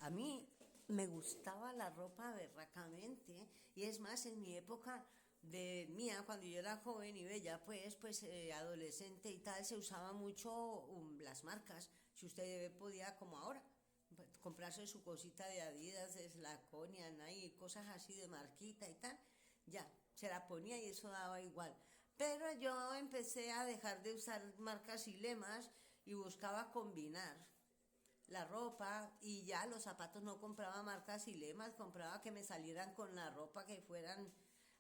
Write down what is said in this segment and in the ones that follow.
A mí me gustaba la ropa berracamente, y es más, en mi época de mía, cuando yo era joven y bella, adolescente y tal, se usaba mucho las marcas. Si usted podía, como ahora, comprarse su cosita de Adidas, de Slaconia, Nike, cosas así de marquita y tal, ya, se la ponía y eso daba igual. Pero yo empecé a dejar de usar marcas y lemas y buscaba combinar la ropa, y ya los zapatos no compraba marcas y lemas, compraba que me salieran con la ropa, que fueran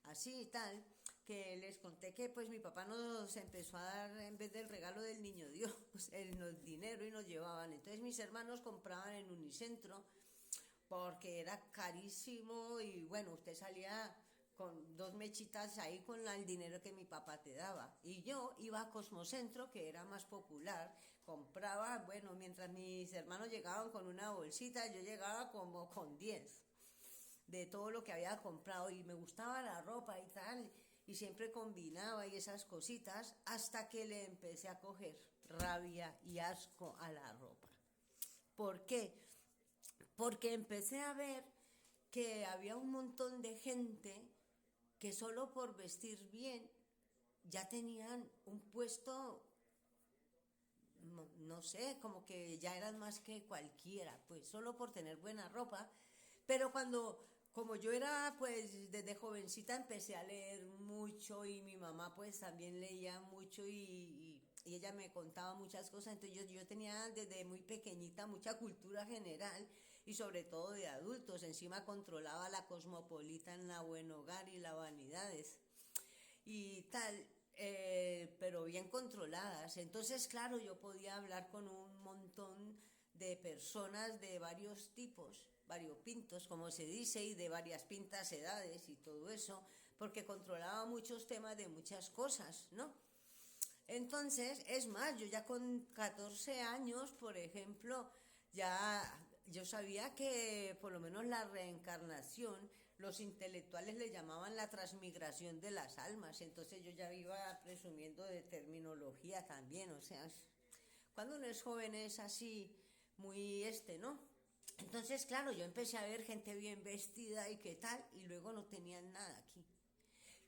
así y tal, que les conté que pues mi papá nos empezó a dar, en vez del regalo del niño Dios, el dinero, y nos llevaban. Entonces mis hermanos compraban en Unicentro porque era carísimo, y bueno, usted salía con dos mechitas ahí con el dinero que mi papá te daba. Y yo iba a Cosmocentro, que era más popular, compraba, bueno, mientras mis hermanos llegaban con una bolsita, yo llegaba como con 10 de todo lo que había comprado, y me gustaba la ropa y tal, y siempre combinaba y esas cositas, hasta que le empecé a coger rabia y asco a la ropa. ¿Por qué? Porque empecé a ver que había un montón de gente que solo por vestir bien ya tenían un puesto, no sé, como que ya eran más que cualquiera, pues solo por tener buena ropa. Pero como yo era, pues desde jovencita empecé a leer mucho, y mi mamá pues también leía mucho, y ella me contaba muchas cosas. Entonces yo tenía desde muy pequeñita mucha cultura general, y sobre todo de adultos. Encima controlaba la Cosmopolitan, la Buen Hogar y la Vanidades y tal, pero bien controladas. Entonces, claro, yo podía hablar con un montón de personas de varios tipos, variopintos, como se dice, y de varias pintas, edades y todo eso, porque controlaba muchos temas de muchas cosas, ¿no? Entonces, es más, yo ya con 14 años, por ejemplo, ya yo sabía que por lo menos la reencarnación, los intelectuales le llamaban la transmigración de las almas. Entonces yo ya iba presumiendo de terminología también, o sea, cuando uno es joven es así, muy ¿no? Entonces, claro, yo empecé a ver gente bien vestida y qué tal, y luego no tenían nada aquí.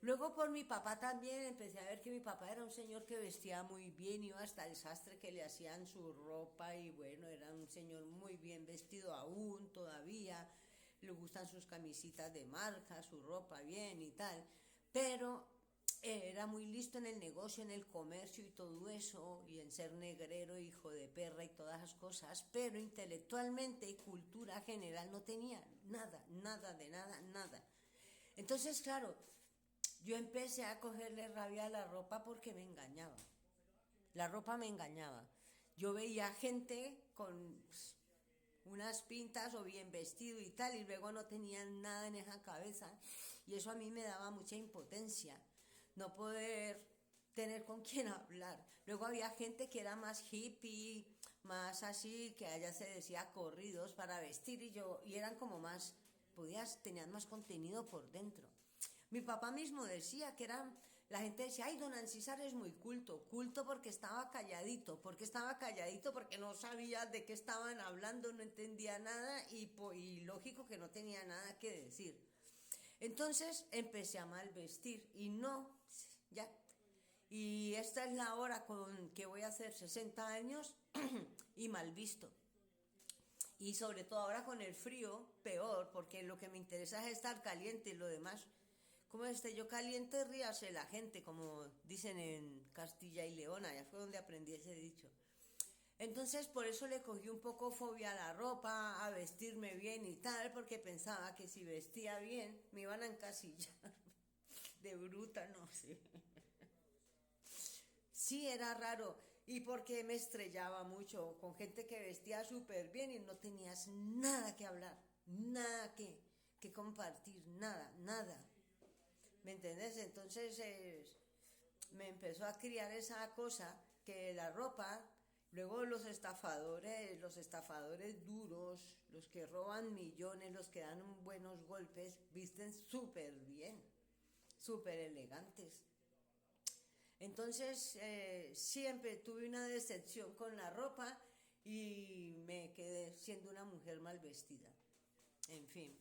Luego por mi papá también empecé a ver que mi papá era un señor que vestía muy bien, iba hasta el sastre que le hacían su ropa, y bueno, era un señor muy bien vestido aún todavía, le gustan sus camisitas de marca, su ropa bien y tal, pero era muy listo en el negocio, en el comercio y todo eso, y en ser negrero, hijo de perra y todas esas cosas, pero intelectualmente y cultura general no tenía nada, nada de nada, nada. Entonces, claro, yo empecé a cogerle rabia a la ropa porque me engañaba. La ropa me engañaba. Yo veía gente con unas pintas o bien vestido y tal, y luego no tenían nada en esa cabeza, y eso a mí me daba mucha impotencia, no poder tener con quién hablar. Luego había gente que era más hippie, más así, que allá se decía corridos para vestir, y eran como más, tenían más contenido por dentro. Mi papá mismo decía que era, la gente decía, ay, don Ancisar es muy culto, culto porque estaba calladito. ¿Por qué estaba calladito? Porque no sabía de qué estaban hablando, no entendía nada, y lógico que no tenía nada que decir. Entonces empecé a mal vestir, y no, ya. Y esta es la hora con que voy a hacer 60 años y mal visto. Y sobre todo ahora con el frío, peor, porque lo que me interesa es estar caliente, y lo demás, como esté yo caliente, ríase la gente, como dicen en Castilla y León, allá fue donde aprendí ese dicho. Entonces por eso le cogí un poco fobia a la ropa, a vestirme bien y tal, porque pensaba que si vestía bien me iban a encasillar de bruta, no sé. Sí, era raro. Y porque me estrellaba mucho con gente que vestía súper bien y no tenías nada que hablar, nada que compartir, nada, nada. ¿Me entendés? Entonces me empezó a criar esa cosa que la ropa, luego los estafadores duros, los que roban millones, los que dan buenos golpes, visten súper bien, súper elegantes. Entonces siempre tuve una decepción con la ropa, y me quedé siendo una mujer mal vestida. En fin.